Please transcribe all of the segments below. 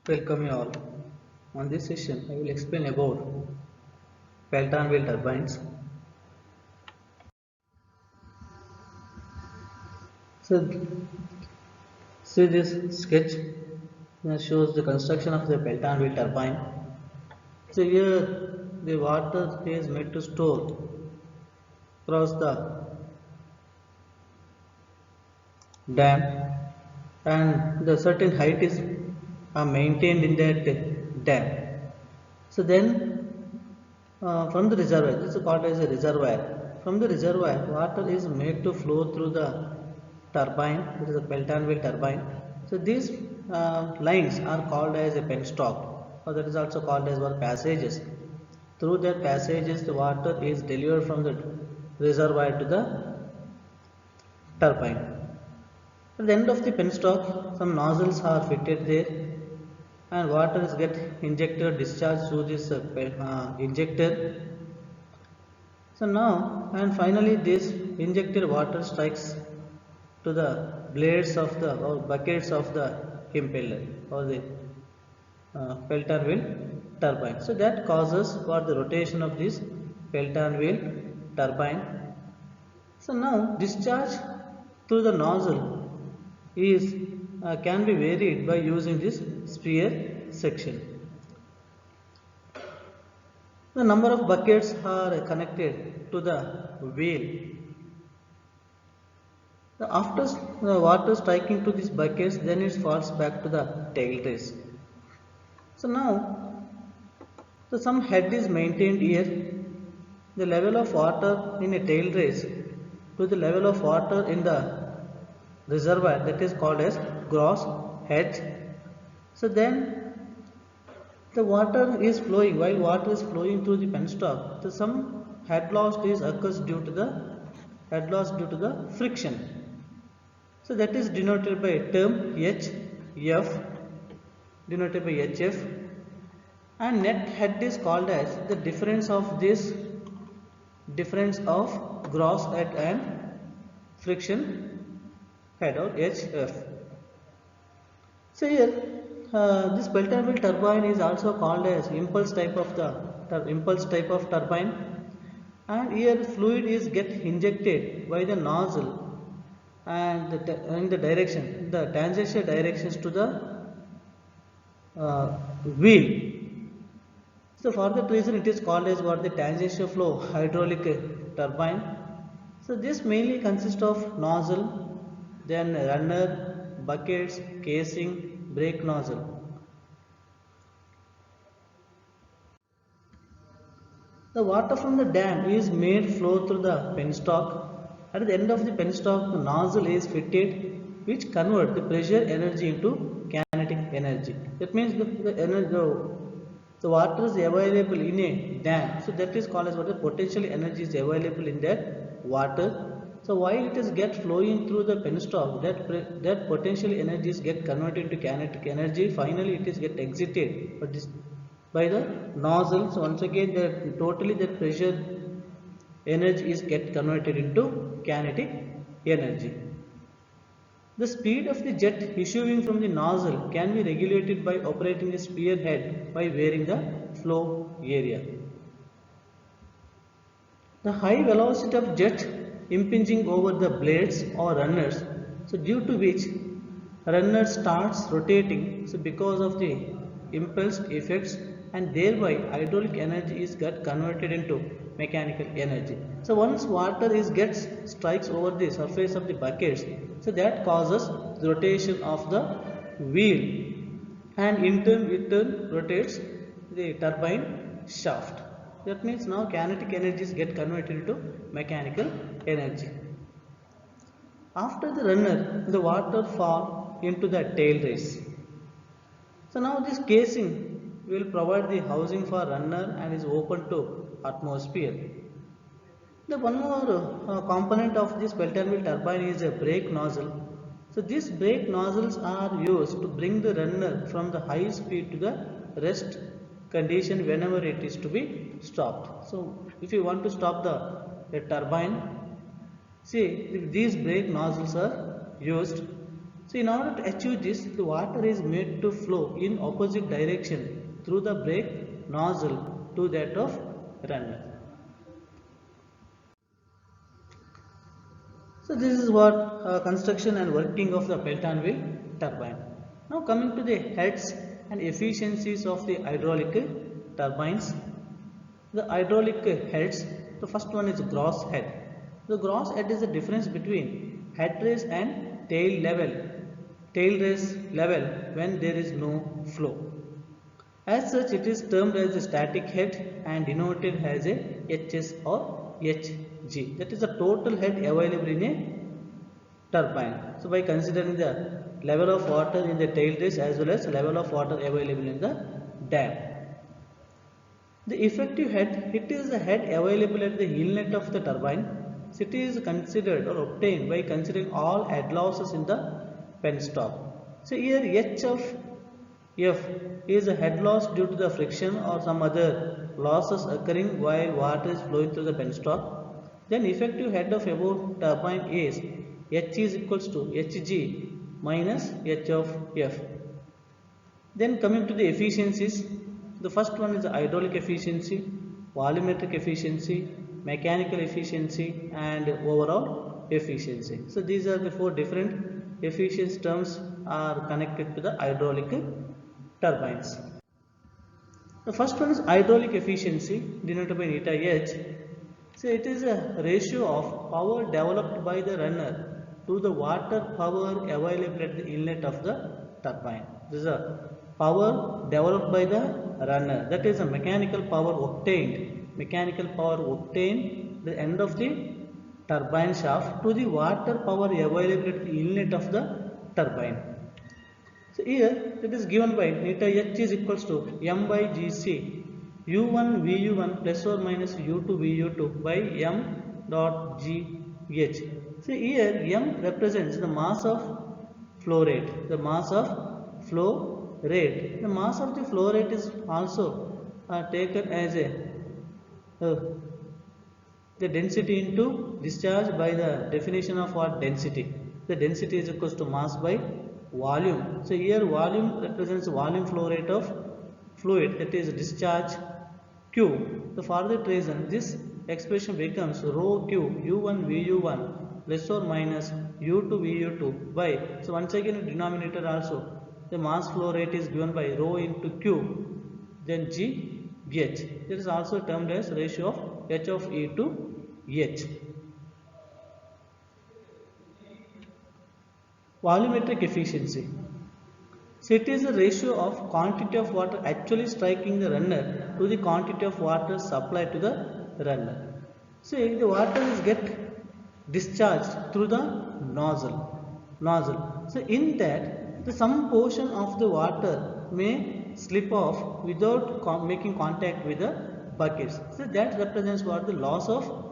Welcome you all. On this session, I will explain about Pelton wheel turbines. So, see this sketch shows the construction of the Pelton wheel turbine. So here, the water is made to store across the dam, and the certain height is maintained in that dam. So then, from the reservoir, this is called as a reservoir. From the reservoir, water is made to flow through the turbine, which is a Pelton wheel turbine. So these lines are called as a penstock, or that is also called as what passages. Through that passages, the water is delivered from the reservoir to the turbine. At the end of the penstock, some nozzles are fitted there, and water is get injected or discharged through this injector. So now, and finally this injected water strikes to the blades of the or buckets of the impeller or the Pelton wheel turbine. So that causes for the rotation of this Pelton wheel turbine. So now discharge through the nozzle is can be varied by using this sphere section. The number of buckets are connected to the wheel. After the water striking to these buckets, then it falls back to the tail race. So now, some head is maintained here. The level of water in a tail race to the level of water in the reservoir, that is called as gross head. So then the water is flowing. While water is flowing through the penstock, so some head loss is occurs due to the friction. So that is denoted by a term HF, denoted by HF, and net head is called as the difference of gross head and friction head, or HF. So here, this Pelton wheel turbine is also called as impulse type of turbine, and here fluid is get injected by the nozzle and in the tangential directions to the wheel. So for that reason, it is called as what the tangential flow hydraulic turbine. So this mainly consists of nozzle, then runner, buckets, casing, brake nozzle. The water from the dam is made flow through the penstock. At the end of the penstock, the nozzle is fitted, which convert the pressure energy into kinetic energy. That means the water is available in a dam. So that is called as what the potential energy is available in that water. So while it is get flowing through the penstock, that potential energies get converted into kinetic energy. Finally, it is get exited by the nozzle. So once again, that pressure energy is get converted into kinetic energy. The speed of the jet issuing from the nozzle can be regulated by operating the spearhead by varying the flow area. The high velocity of jet impinging over the blades or runners, so due to which runner starts rotating, so because of the impulse effects, and thereby hydraulic energy is get converted into mechanical energy. So once water gets strikes over the surface of the buckets, so that causes the rotation of the wheel, and in turn it rotates the turbine shaft. That means now kinetic energies get converted into mechanical energy. After the runner, the water fall into the tail race. So now this casing will provide the housing for runner and is open to atmosphere. The one more component of this Pelton wheel turbine is a brake nozzle. So these brake nozzles are used to bring the runner from the high speed to the rest condition whenever it is to be stopped. So if you want to stop the turbine, see these brake nozzles are used. So in order to achieve this, the water is made to flow in opposite direction through the brake nozzle to that of runner. So this is what construction and working of the Pelton wheel turbine. Now coming to the heads and efficiencies of the hydraulic turbines. The hydraulic heads, the first one is gross head. The gross head is the difference between head raise and tail raise level when there is no flow. As such, it is termed as a static head and denoted as a HS or HG. That is the total head available in a turbine. So by considering the level of water in the tail race as well as level of water available in the dam. The effective head, it is the head available at the inlet of the turbine. So it is considered or obtained by considering all head losses in the penstock. So here H of F is a head loss due to the friction or some other losses occurring while water is flowing through the penstock. Then effective head of above turbine is H is equals to Hg minus H of F. Then coming to the efficiencies, the first one is the hydraulic efficiency, volumetric efficiency, mechanical efficiency and overall efficiency. So these are the four different efficiency terms are connected to the hydraulic turbines. The first one is hydraulic efficiency denoted by eta H. So it is a ratio of power developed by the runner to the water power available at the inlet of the turbine. This is a power developed by the runner, that is a mechanical power obtained at the end of the turbine shaft to the water power available at the inlet of the turbine. So here it is given by eta H is equals to m by Gc u1 Vu1 plus or minus u2 Vu2 by m dot Gh. So here m represents the mass of flow rate. The mass of flow rate. The mass of the flow rate is also taken as a the density into discharge by the definition of what density. The density is equals to mass by volume. So here volume represents volume flow rate of fluid, that is discharge Q. So for that reason this expression becomes rho Q u1 Vu1 plus or minus u2 Vu2 by, so once again in denominator also the mass flow rate is given by rho into Q then G H. This is also termed as ratio of H of E to H. Volumetric efficiency. So it is the ratio of quantity of water actually striking the runner to the quantity of water supplied to the runner. So the water is get discharged through the nozzle. So in that some portion of the water may slip off without making contact with the buckets. So that represents what? The loss of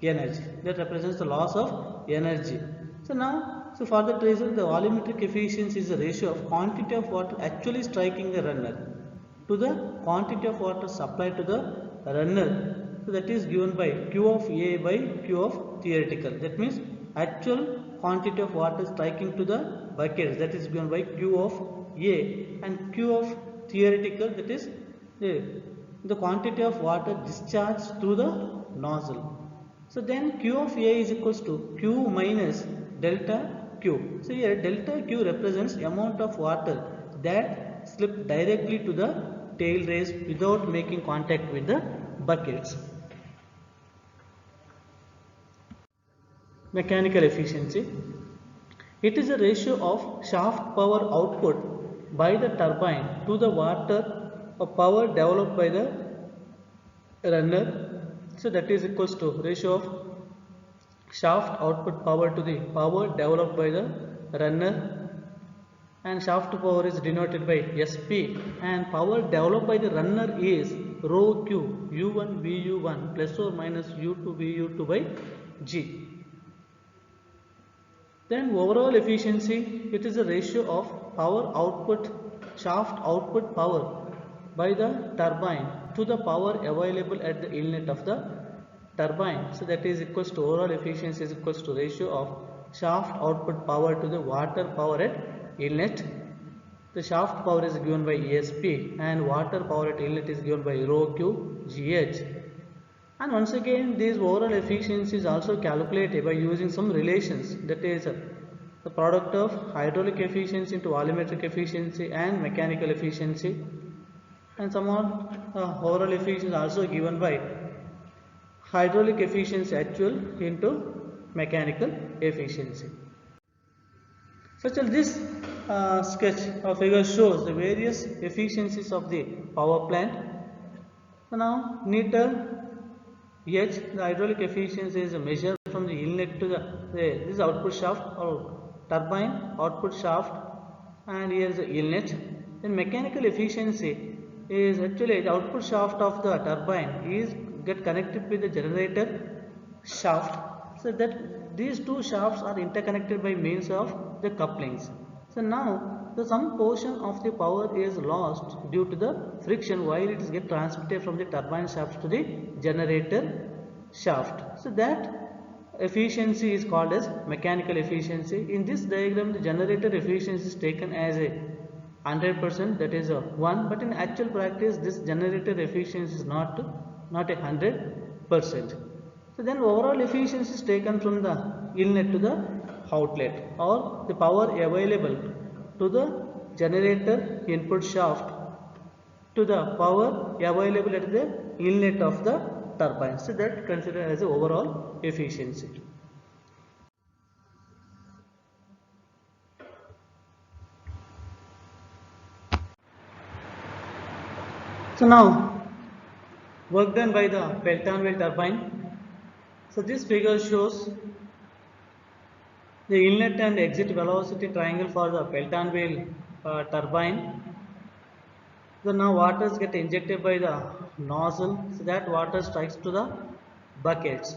energy. That represents the loss of energy. So for that reason the volumetric efficiency is the ratio of quantity of water actually striking the runner to the quantity of water supplied to the runner. So that is given by Q of A by Q of theoretical. That means actual quantity of water striking to the buckets, that is given by Q of A, and Q of theoretical, that is the quantity of water discharged through the nozzle. So then Q of A is equals to Q minus delta Q. So here delta Q represents amount of water that slipped directly to the tail race without making contact with the buckets. Mechanical efficiency. It is a ratio of shaft power output by the turbine to the water power developed by the runner. So that is equals to ratio of shaft output power to the power developed by the runner and shaft power is denoted by SP, and power developed by the runner is rho Q U1 VU1 plus or minus U2 VU2 by G. Then overall efficiency, it is a ratio of power output, shaft output power by the turbine to the power available at the inlet of the turbine. So that is equals to overall efficiency is equals to ratio of shaft output power to the water power at inlet. The shaft power is given by ESP and water power at inlet is given by rho Q GH. And once again, these overall efficiency is also calculated by using some relations, that is the product of hydraulic efficiency into volumetric efficiency and mechanical efficiency, and some more overall efficiency is also given by hydraulic efficiency actual into mechanical efficiency. Such as this sketch or figure shows the various efficiencies of the power plant. So now meter H, the hydraulic efficiency is measured from the inlet to the this output shaft or turbine output shaft, and here is the inlet. Then mechanical efficiency is actually the output shaft of the turbine is get connected with the generator shaft, so that these two shafts are interconnected by means of the couplings. So now some portion of the power is lost due to the friction while it is get transmitted from the turbine shaft to the generator shaft. So that efficiency is called as mechanical efficiency. In this diagram, the generator efficiency is taken as a 100%, that is a 1, but in actual practice this generator efficiency is not 100%. So then overall efficiency is taken from the inlet to the outlet, or the power available to the generator input shaft to the power available at the inlet of the turbine. So that considered as the overall efficiency. So now work done by the Pelton wheel turbine. So this figure shows the inlet and exit velocity triangle for the Pelton wheel turbine. So now waters get injected by the nozzle, so that water strikes to the buckets,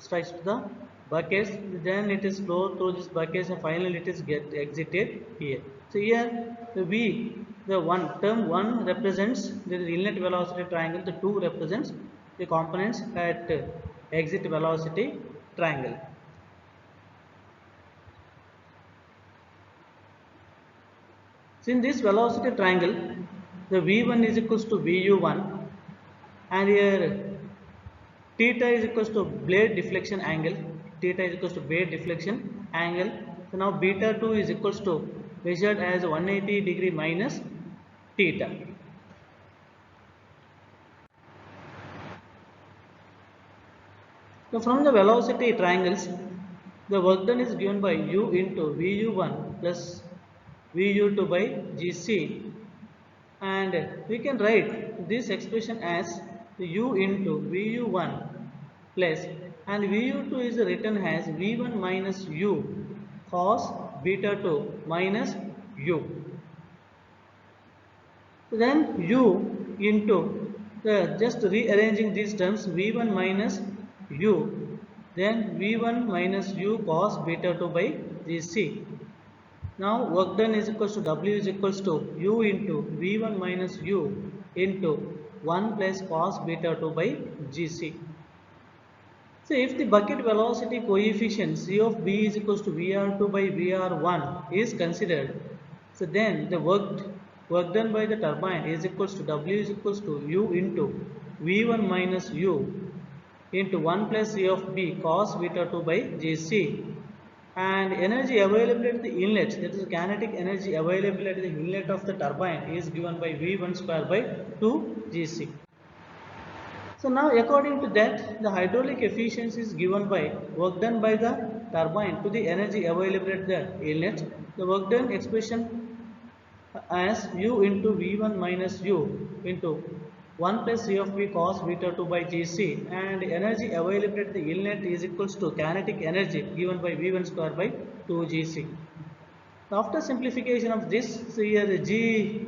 then it is flowed through this buckets and finally it is get exited here. So here the V, the term 1 represents the inlet velocity triangle, the 2 represents the components at exit velocity triangle. So in this velocity triangle, the V1 is equals to VU1, and here theta is equals to blade deflection angle. So now beta 2 is equals to measured as 180 degree minus theta. So from the velocity triangles, the work done is given by U into VU1 plus VU2 by GC, and we can write this expression as U into VU1 plus, and VU2 is written as V1 minus U cos beta 2 minus U. So then U into just rearranging these terms, V1 minus U, then V1 minus U cos beta 2 by GC. Now work done is equals to W is equals to U into V1 minus U into 1 plus cos beta 2 by GC. So if the bucket velocity coefficient C of B is equals to VR2 by VR1 is considered, so then the work done by the turbine is equals to W is equals to U into V1 minus U into 1 plus C of B cos beta 2 by GC. And energy available at the inlet, that is kinetic energy available at the inlet of the turbine, is given by V1 square by 2 GC. So now according to that, the hydraulic efficiency is given by work done by the turbine to the energy available at the inlet. The work done expression as U into V1 minus U into 1 plus C of B cos beta 2 by GC, and energy available at the inlet is equals to kinetic energy given by V1 square by 2 GC. After simplification of this, so here the g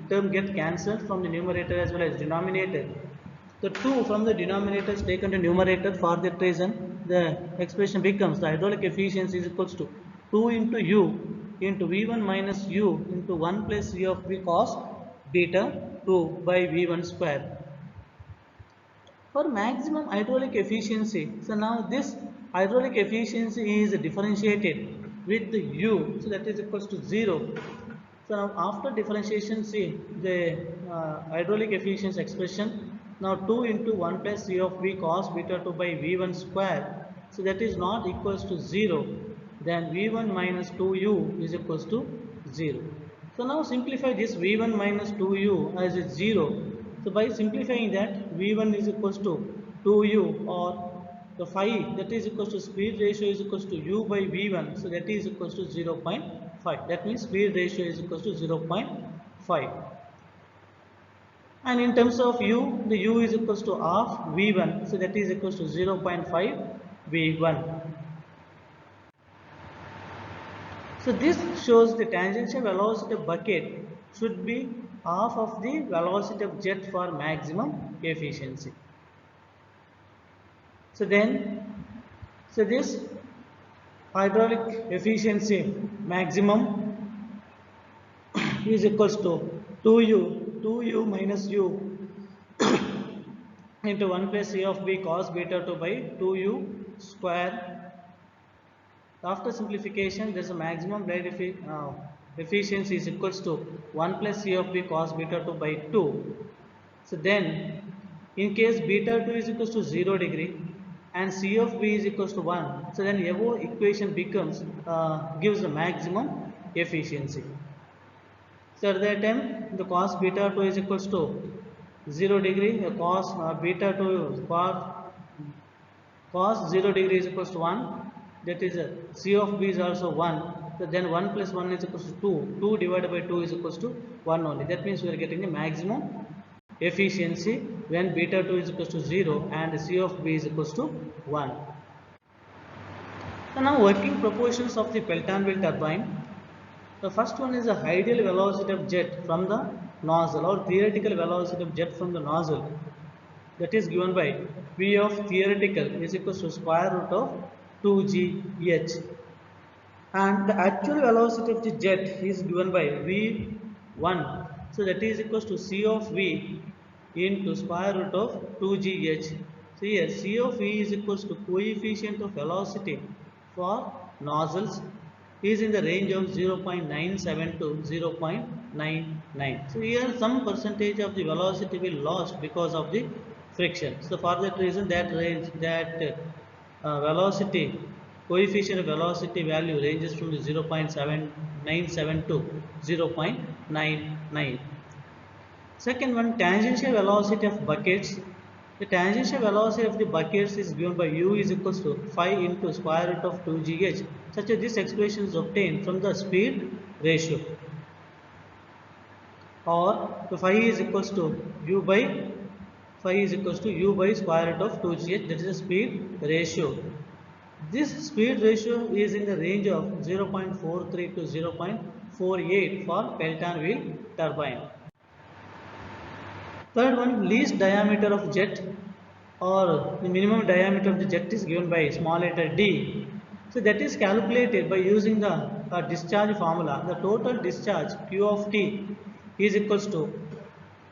term get cancelled from the numerator as well as denominator. The 2 from the denominator is taken to numerator. For that reason, the expression becomes the hydraulic efficiency is equals to 2 into u into v1 minus u into 1 plus u of v cos beta 2 by v1 square. For maximum hydraulic efficiency, so now this hydraulic efficiency is differentiated with the u, so that is equals to 0. So now after differentiation, see the hydraulic efficiency expression, now 2 into 1 plus c of v cos beta 2 by v1 square, so that is not equals to 0, then v1 minus 2u is equals to 0. So now simplify this v1 minus 2u as a 0. So by simplifying that, v1 is equals to 2u, or the phi, that is equals to speed ratio is equals to u by v1. So that is equals to 0.5. That means speed ratio is equals to 0.5. And in terms of u, the u is equals to half v1. So that is equals to 0.5 v1. So this shows the tangential velocity of bucket should be half of the velocity of jet for maximum efficiency. So this hydraulic efficiency maximum is equals to 2u minus u into 1 plus c of b cos beta 2 by 2u square. After simplification, there is a maximum blade efficiency is equals to 1 plus c of b cos beta 2 by 2. So then, in case beta 2 is equals to 0 degree and c of b is equals to 1, so then above equation becomes gives the maximum efficiency. So at that time, the cos beta 2 is equals to 0 degree, cos beta 2 cos 0 degree is equals to 1. That is c of b is also 1. So then 1 plus 1 is equals to 2. 2 divided by 2 is equals to 1 only. That means we are getting the maximum efficiency when beta 2 is equals to 0 and c of b is equals to 1. So now working proportions of the Pelton wheel turbine. The first one is the ideal velocity of jet from the nozzle, or theoretical velocity of jet from the nozzle. That is given by V of theoretical is equals to square root of 2gh, and the actual velocity of the jet is given by V1, so that is equals to c of v into square root of 2gh. So here c of v is equals to coefficient of velocity for nozzles is in the range of 0.97 to 0.99. So here some percentage of the velocity will lost because of the friction. So for that reason, that range, that velocity coefficient of velocity value ranges from the 0.797 to 0.99. Second one, tangential velocity of buckets. The tangential velocity of the buckets is given by u is equals to phi into square root of 2gh. Such that this expression is obtained from the speed ratio, or the phi is equals to u by square root of 2gh. That is the speed ratio. This speed ratio is in the range of 0.43 to 0.48 for Pelton wheel turbine. Third one, least diameter of jet, or the minimum diameter of the jet is given by small letter d. So that is calculated by using the discharge formula. The total discharge Q of t is equals to,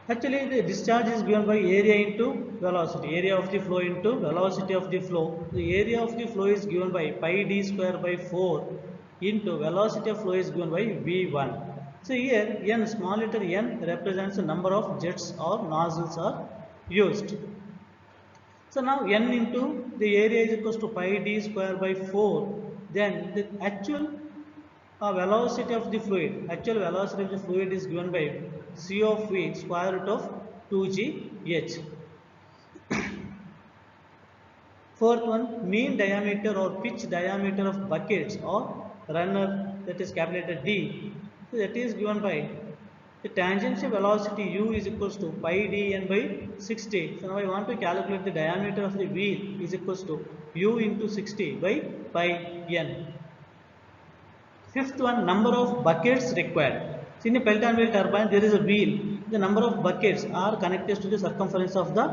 actually the discharge is given by area into velocity, area of the flow into velocity of the flow. The area of the flow is given by pi d square by 4 into velocity of flow is given by v1. So here n, small letter n, represents the number of jets or nozzles are used. So now n into the area is equals to pi d square by 4. Then the actual velocity of the fluid, is given by c of v square root of 2gh. Fourth one, mean diameter or pitch diameter of buckets or runner, that is capital letter D. So that is given by the tangential velocity u is equals to pi dn by 60. So now I want to calculate the diameter of the wheel is equals to u into 60 by pi n. Fifth one, number of buckets required. So in a Pelton wheel turbine, there is a wheel. The number of buckets are connected to the circumference of the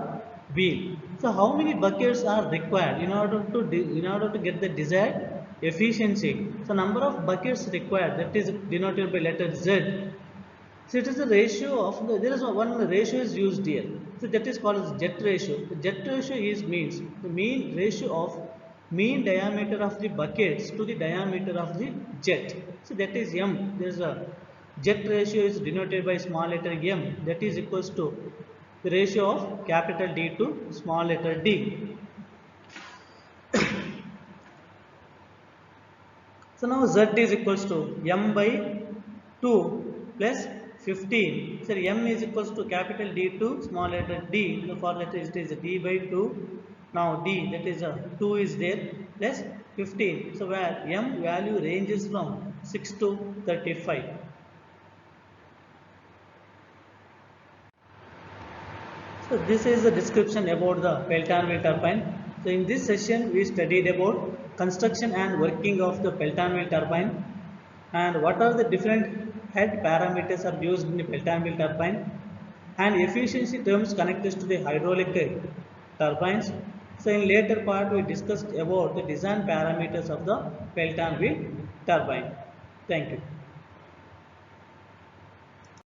wheel. So how many buckets are required in order to get the desired efficiency? So number of buckets required, that is denoted by letter Z. So it is the ratio of there is one ratio is used here. So that is called as jet ratio. The jet ratio is means the mean ratio of mean diameter of the buckets to the diameter of the jet. So that is m. There is a jet ratio is denoted by small letter m. That is equals to the ratio of capital D to small letter d. So now Z is equals to m by 2 plus 15. So m is equals to capital D to small letter d. So for that it is d by 2. Now d, that is 2 is there, plus 15. So where m value ranges from 6 to 35. So this is the description about the Pelton wheel turbine. So in this session we studied about construction and working of the Pelton wheel turbine and what are the different head parameters are used in the Pelton wheel turbine and efficiency terms connected to the hydraulic turbines. So in later part we discussed about the design parameters of the Pelton wheel turbine. Thank you.